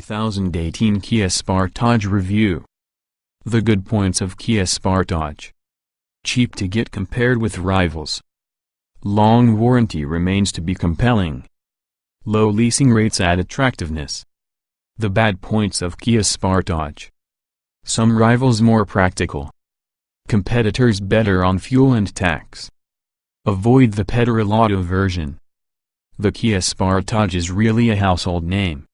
2018 Kia Sportage Review. The good points of Kia Sportage. Cheap to get compared with rivals. Long warranty remains to be compelling. Low leasing rates add attractiveness. The bad points of Kia Sportage. Some rivals more practical. Competitors better on fuel and tax. Avoid the petrol auto version. The Kia Sportage is really a household name.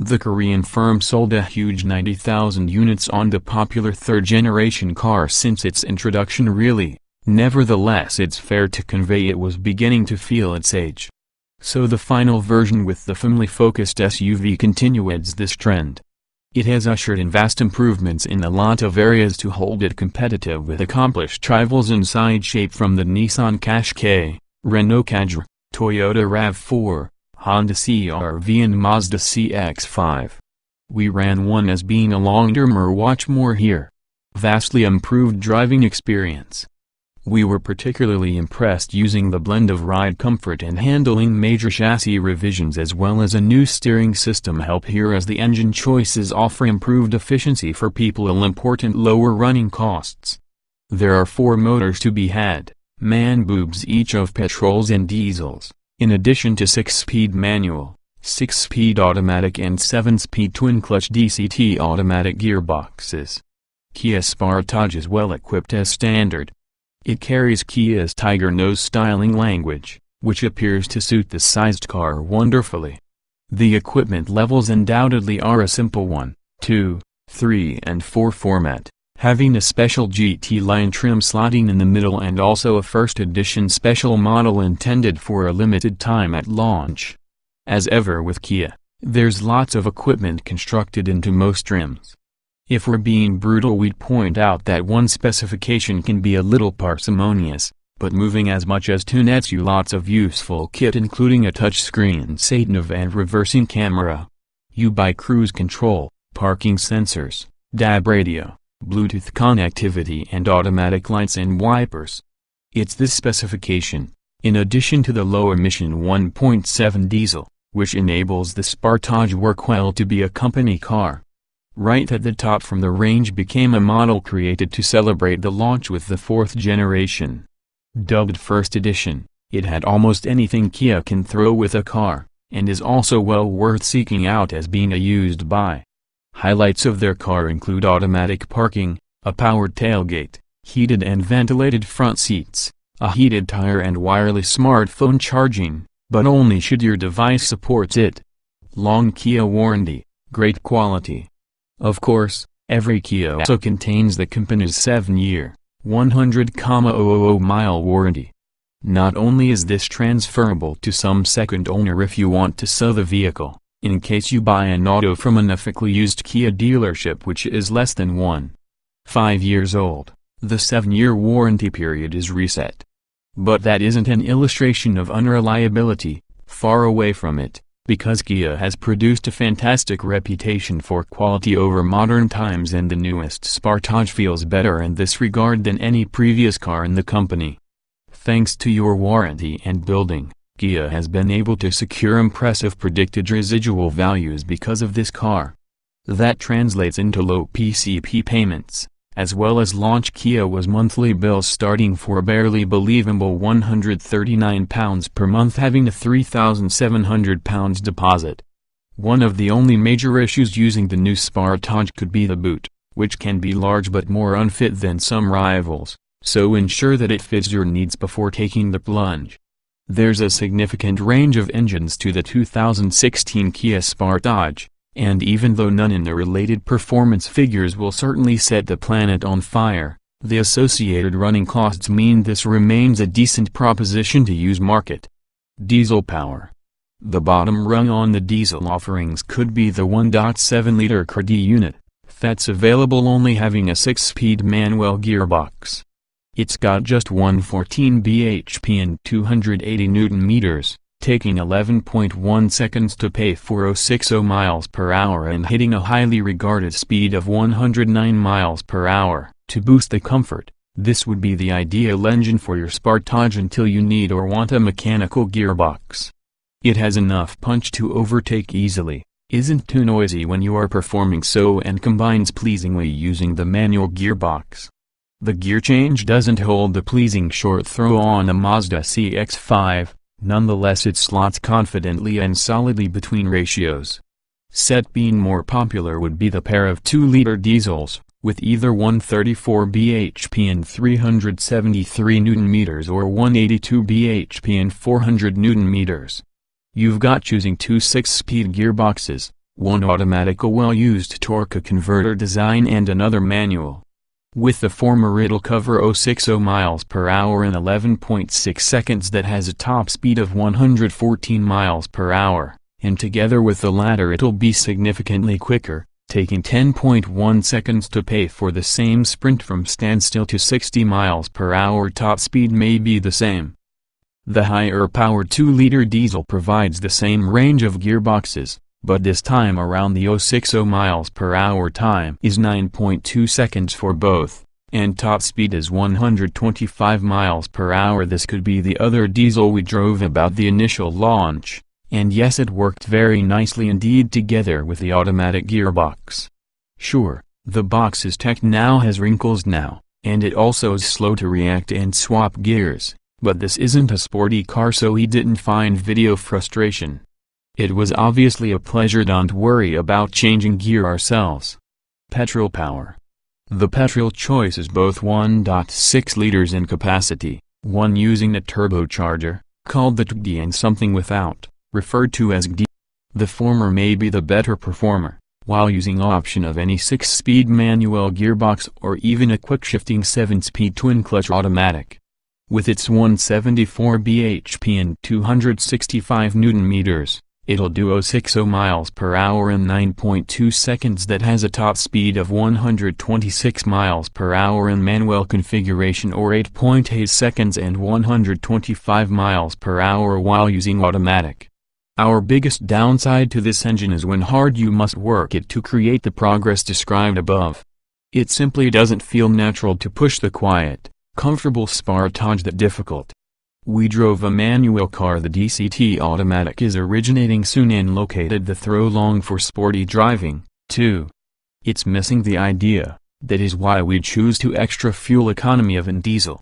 The Korean firm sold a huge 90,000 units on the popular third-generation car since its introduction really. Nevertheless, it's fair to convey it was beginning to feel its age. So the final version with the family-focused SUV continues this trend. It has ushered in vast improvements in a lot of areas to hold it competitive with accomplished rivals in side shape from the Nissan Qashqai, Renault Kadjar, Toyota RAV4, Honda CR-V and Mazda CX-5. We ran one as being a long-term or watch more here. Vastly improved driving experience. We were particularly impressed using the blend of ride comfort and handling major chassis revisions as well as a new steering system help here as the engine choices offer improved efficiency for people and important lower running costs. There are 4 motors to be had, man boobs each of petrols and diesels, in addition to 6-speed manual, 6-speed automatic and 7-speed twin-clutch DCT automatic gearboxes. Kia Sportage is well equipped as standard. It carries Kia's tiger nose styling language, which appears to suit the sized car wonderfully. The equipment levels undoubtedly are a simple 1, 2, 3 and 4 format, having a special GT line trim slotting in the middle and also a first edition special model intended for a limited time at launch. As ever with Kia, there's lots of equipment constructed into most trims. If we're being brutal, we'd point out that one specification can be a little parsimonious, but moving as much as 2 nets you lots of useful kit including a touchscreen sat-nav and reversing camera. You buy cruise control, parking sensors, DAB radio, Bluetooth connectivity and automatic lights and wipers. It's this specification, in addition to the low-emission 1.7 diesel, which enables the Sportage work well to be a company car. Right at the top from the range became a model created to celebrate the launch with the 4th generation. Dubbed First Edition, it had almost anything Kia can throw with a car, and is also well worth seeking out as being a used buy. Highlights of their car include automatic parking, a powered tailgate, heated and ventilated front seats, a heated tire and wireless smartphone charging, but only should your device support it. Long Kia warranty, great quality. Of course, every Kia also contains the company's 7-year, 100,000-mile warranty. Not only is this transferable to some second owner if you want to sell the vehicle, in case you buy an auto from an ethically used Kia dealership which is less than 1.5 years old, the 7-year warranty period is reset. But that isn't an illustration of unreliability, far away from it. Because Kia has produced a fantastic reputation for quality over modern times and the newest Sportage feels better in this regard than any previous car in the company. Thanks to your warranty and building, Kia has been able to secure impressive predicted residual values because of this car. That translates into low PCP payments, as well as launch Kia was monthly bills starting for a barely believable £139 per month having a £3,700 deposit. One of the only major issues using the new Sportage could be the boot, which can be large but more unfit than some rivals, so ensure that it fits your needs before taking the plunge. There's a significant range of engines to the 2016 Kia Sportage. And even though none in the related performance figures will certainly set the planet on fire, the associated running costs mean this remains a decent proposition to use market. Diesel power. The bottom rung on the diesel offerings could be the 1.7-liter T-GDi unit, that's available only having a 6-speed manual gearbox. It's got just 114 bhp and 280 Nm. Taking 11.1 seconds to pay 4060 miles per hour and hitting a highly regarded speed of 109 miles per hour. To boost the comfort, this would be the ideal engine for your Sportage until you need or want a mechanical gearbox. It has enough punch to overtake easily, isn't too noisy when you are performing so, and combines pleasingly using the manual gearbox. The gear change doesn't hold the pleasing short throw on a Mazda CX-5, nonetheless it slots confidently and solidly between ratios. Set being more popular would be the pair of 2-liter diesels, with either 134 bhp and 373 Nm or 182 bhp and 400 Nm. You've got choosing two 6-speed gearboxes, one automatic, a well-used torque converter design, and another manual. With the former it'll cover 060 miles per hour in 11.6 seconds, that has a top speed of 114 miles per hour, and together with the latter it'll be significantly quicker, taking 10.1 seconds to pay for the same sprint from standstill to 60 miles per hour. Top speed may be the same. The higher-powered 2-liter diesel provides the same range of gearboxes, but this time around the 060 miles per hour time is 9.2 seconds for both, and top speed is 125 miles per hour. This could be the other diesel we drove about the initial launch, and yes, it worked very nicely indeed together with the automatic gearbox. Sure, the box's tech now has wrinkles now, and it also is slow to react and swap gears, but this isn't a sporty car, so he didn't find video frustration. It was obviously a pleasure, don't worry about changing gear ourselves. Petrol power. The petrol choice is both 1.6 liters in capacity, one using a turbocharger, called the T-GDi, and something without, referred to as G-DI. The former may be the better performer, while using option of any 6-speed manual gearbox or even a quick-shifting 7-speed twin-clutch automatic. With its 174 bhp and 265 Nm, it'll do 060 miles per hour in 9.2 seconds, that has a top speed of 126 miles per hour in manual configuration, or 8.8 seconds, and 125 miles per hour while using automatic. Our biggest downside to this engine is when hard you must work it to create the progress described above. It simply doesn't feel natural to push the quiet, comfortable Sportage that difficult. We drove a manual car. The DCT automatic is originating soon and located the throw long for sporty driving, too. It's missing the idea, that is why we choose to extra fuel economy of an diesel.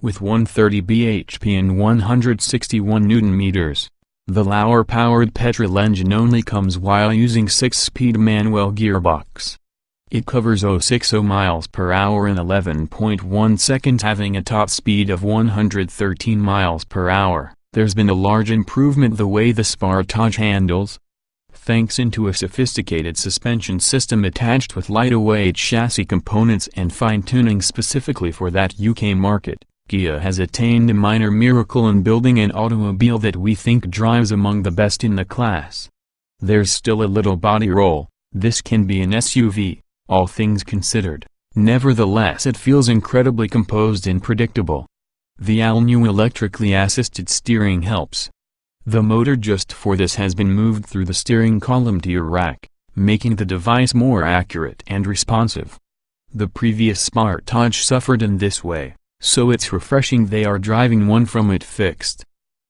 With 130 bhp and 161 Nm, the lower-powered petrol engine only comes while using 6-speed manual gearbox. It covers 060 miles per hour in 11.1 seconds, having a top speed of 113 miles per hour. There's been a large improvement the way the Sportage handles, thanks into a sophisticated suspension system attached with lighter-weight chassis components and fine-tuning specifically for that UK market. Kia has attained a minor miracle in building an automobile that we think drives among the best in the class. There's still a little body roll. This can be an SUV, all things considered. Nevertheless, it feels incredibly composed and predictable. The all-new electrically assisted steering helps. The motor just for this has been moved through the steering column to your rack, making the device more accurate and responsive. The previous Sportage suffered in this way, so it's refreshing they are driving one from it fixed.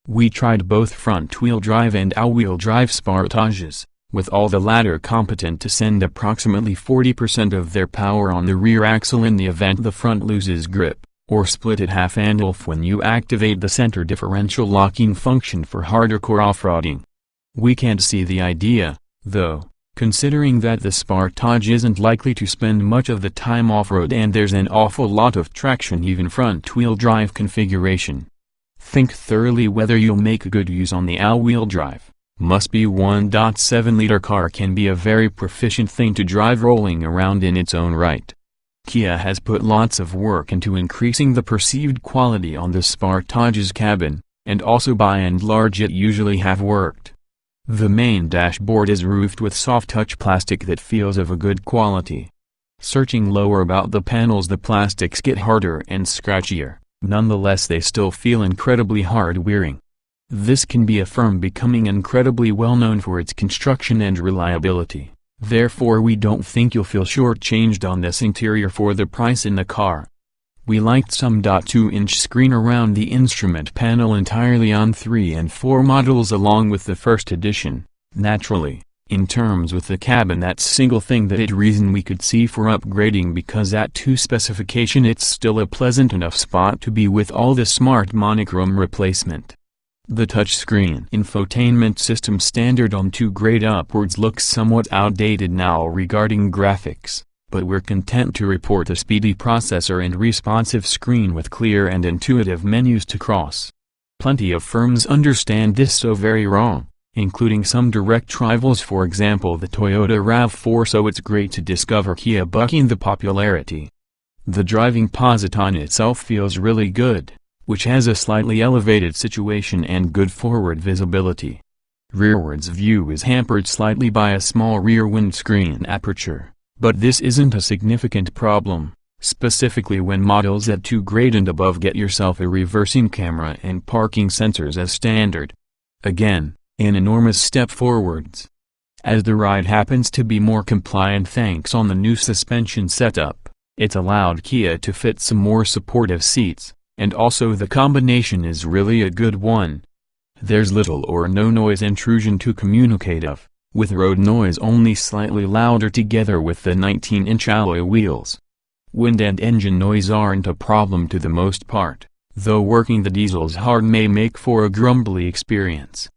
We tried both front-wheel drive and all-wheel drive Sportages, with all the latter competent to send approximately 40% of their power on the rear axle in the event the front loses grip, or split at half and off when you activate the center differential locking function for hardcore off-roading. We can't see the idea, though, considering that the Sportage isn't likely to spend much of the time off-road and there's an awful lot of traction even front-wheel drive configuration. Think thoroughly whether you'll make good use on the all-wheel drive. Must be 1.7-liter car can be a very proficient thing to drive rolling around in its own right. Kia has put lots of work into increasing the perceived quality on the Sportage's cabin, and also by and large it usually have worked. The main dashboard is roofed with soft-touch plastic that feels of a good quality. Searching lower about the panels, the plastics get harder and scratchier, nonetheless they still feel incredibly hard-wearing. This can be a firm becoming incredibly well known for its construction and reliability, therefore we don't think you'll feel short-changed on this interior for the price in the car. We liked some 2-inch screen around the instrument panel entirely on 3 and 4 models along with the first edition, naturally, In terms with the cabin, that's single thing that it reason we could see for upgrading, because at 2 specification it's still a pleasant enough spot to be with all the smart monochrome replacement. The touchscreen infotainment system standard on 2 grade upwards looks somewhat outdated now regarding graphics, but we're content to report a speedy processor and responsive screen with clear and intuitive menus to cross. Plenty of firms understand this so very wrong, including some direct rivals, for example the Toyota RAV4, so it's great to discover Kia bucking the popularity. The driving positon itself feels really good, which has a slightly elevated situation and good forward visibility. Rearwards view is hampered slightly by a small rear windscreen aperture, but this isn't a significant problem, specifically when models at 2 grade and above get yourself a reversing camera and parking sensors as standard. Again, an enormous step forwards. As the ride happens to be more compliant thanks on the new suspension setup, it's allowed Kia to fit some more supportive seats, and also the combination is really a good one. There's little or no noise intrusion to communicate of, with road noise only slightly louder together with the 19-inch alloy wheels. Wind and engine noise aren't a problem to the most part, though working the diesels hard may make for a grumbly experience.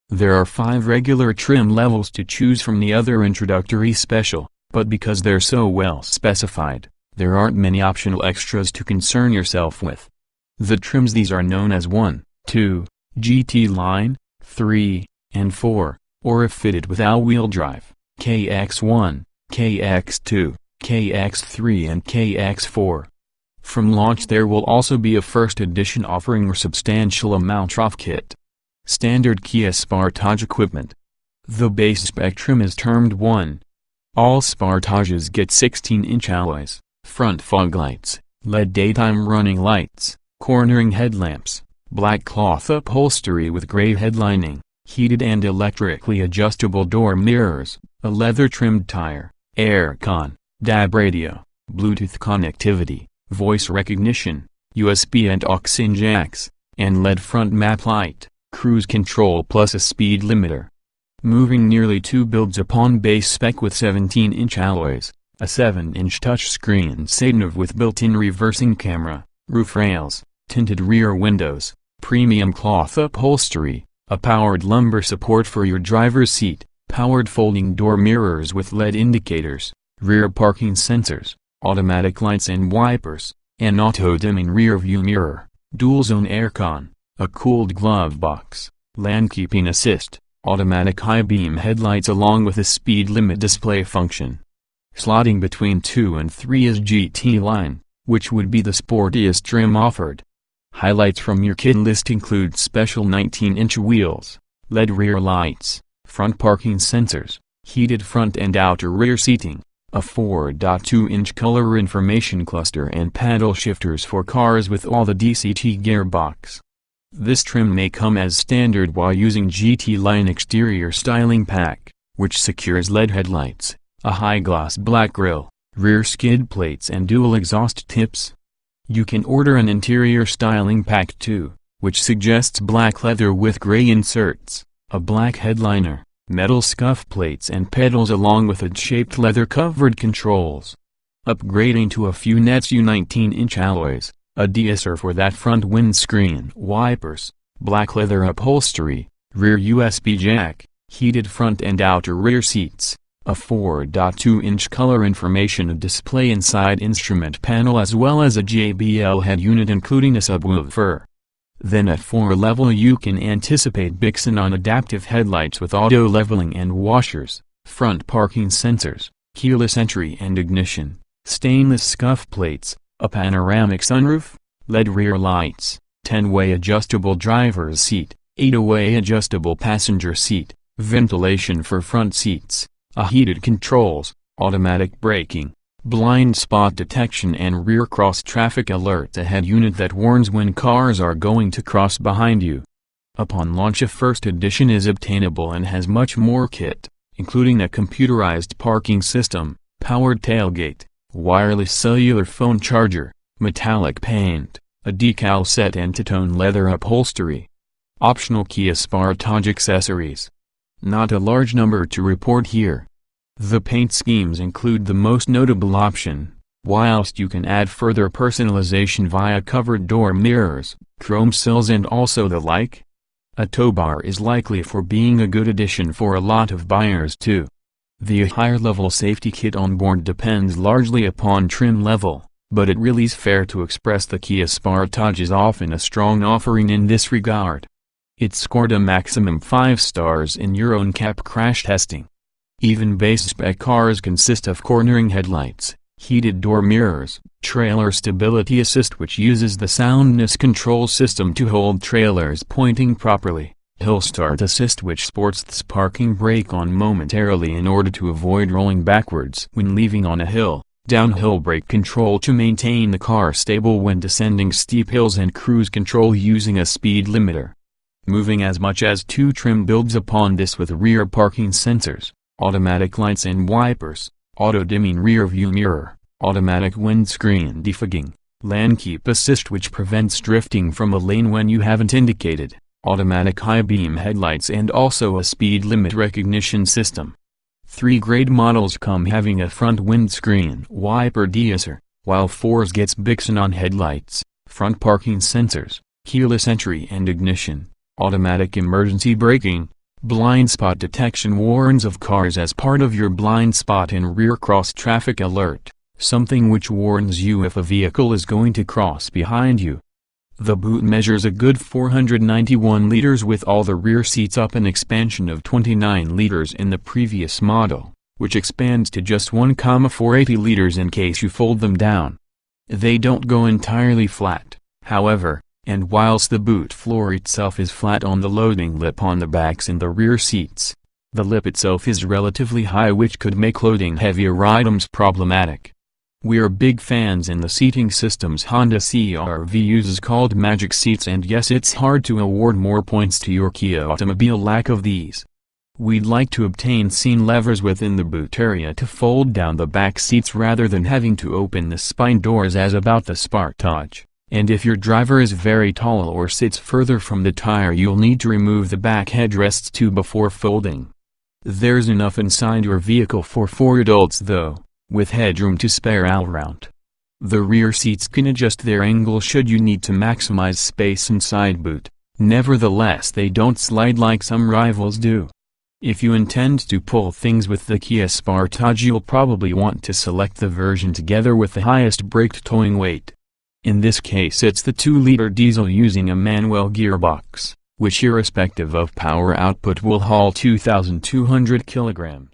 There are 5 regular trim levels to choose from the other introductory special, but because they're so well specified, there aren't many optional extras to concern yourself with. The trims these are known as 1, 2, GT line, 3, and 4, or if fitted with all-wheel drive, KX1, KX2, KX3 and KX4. From launch there will also be a first edition offering a substantial amount of kit. Standard Kia Sportage equipment. The base spec trim is termed 1. All Sportages get 16-inch alloys, front fog lights, LED daytime running lights, cornering headlamps, black cloth upholstery with gray headlining, heated and electrically adjustable door mirrors, a leather-trimmed tire, aircon, DAB radio, Bluetooth connectivity, voice recognition, USB and aux jacks, and LED front map light, cruise control plus a speed limiter. Moving nearly 2 builds upon base spec with 17-inch alloys, a 7-inch touchscreen SatNav with built-in reversing camera, roof rails, tinted rear windows, premium cloth upholstery, a powered lumbar support for your driver's seat, powered folding door mirrors with LED indicators, rear parking sensors, automatic lights and wipers, an auto-dimming rear view mirror, dual-zone aircon, a cooled glove box, lane keeping assist, automatic high-beam headlights along with a speed limit display function. Slotting between 2 and 3 is GT line, which would be the sportiest trim offered. Highlights from your kit list include special 19-inch wheels, LED rear lights, front parking sensors, heated front and outer rear seating, a 4.2-inch color information cluster and paddle shifters for cars with all the DCT gearbox. This trim may come as standard while using GT line exterior styling pack, which secures LED headlights, a high-gloss black grille, rear skid plates and dual exhaust tips. You can order an interior styling pack too, which suggests black leather with gray inserts, a black headliner, metal scuff plates and pedals along with hood-shaped leather-covered controls. Upgrading to a few Netsu 19-inch alloys, a deesser for that front windscreen wipers, black leather upholstery, rear USB jack, heated front and outer rear seats, a 4.2-inch color information display inside instrument panel as well as a JBL head unit including a subwoofer. Then at 4 level you can anticipate Bixenon adaptive headlights with auto leveling and washers, front parking sensors, keyless entry and ignition, stainless scuff plates, a panoramic sunroof, LED rear lights, 10-way adjustable driver's seat, 8-way adjustable passenger seat, ventilation for front seats, a heated controls, automatic braking, blind spot detection and rear cross traffic alert, a head unit that warns when cars are going to cross behind you. Upon launch a first edition is obtainable and has much more kit, including a computerized parking system, powered tailgate, wireless cellular phone charger, metallic paint, a decal set and two-tone leather upholstery. Optional Kia Sportage accessories. Not a large number to report here. The paint schemes include the most notable option, whilst you can add further personalization via covered door mirrors, chrome sills and also the like. A tow bar is likely for being a good addition for a lot of buyers too. The higher level safety kit on board depends largely upon trim level, but it really is fair to express the Kia Sportage is often a strong offering in this regard. It scored a maximum 5 stars in Euro NCAP crash testing. Even base spec cars consist of cornering headlights, heated door mirrors, trailer stability assist which uses the soundness control system to hold trailers pointing properly, hill start assist which sports the parking brake on momentarily in order to avoid rolling backwards when leaving on a hill, downhill brake control to maintain the car stable when descending steep hills and cruise control using a speed limiter. Moving as much as 2 trim builds upon this with rear parking sensors, automatic lights and wipers, auto-dimming rear view mirror, automatic windscreen defogging, lane keep assist which prevents drifting from a lane when you haven't indicated, automatic high beam headlights and also a speed limit recognition system. 3 grade models come having a front windscreen wiper deicer, while 4s gets Bixenon headlights, front parking sensors, keyless entry and ignition, automatic emergency braking, blind spot detection warns of cars as part of your blind spot and rear cross traffic alert, something which warns you if a vehicle is going to cross behind you. The boot measures a good 491 liters with all the rear seats up, an expansion of 29 liters in the previous model, which expands to just 1,480 liters in case you fold them down. They don't go entirely flat, however, and whilst the boot floor itself is flat on the loading lip on the backs and the rear seats, the lip itself is relatively high which could make loading heavier items problematic. We're big fans in the seating systems Honda CR-V uses called Magic Seats, and yes, it's hard to award more points to your Kia automobile lack of these. We'd like to obtain seam levers within the boot area to fold down the back seats rather than having to open the spine doors as about the Sportage. And if your driver is very tall or sits further from the tire, you'll need to remove the back headrests too before folding. There's enough inside your vehicle for 4 adults though, with headroom to spare all around. The rear seats can adjust their angle should you need to maximize space inside boot, nevertheless they don't slide like some rivals do. If you intend to pull things with the Kia Sportage, you'll probably want to select the version together with the highest braked towing weight. In this case it's the 2-liter diesel using a manual gearbox, which irrespective of power output will haul 2,200 kilograms.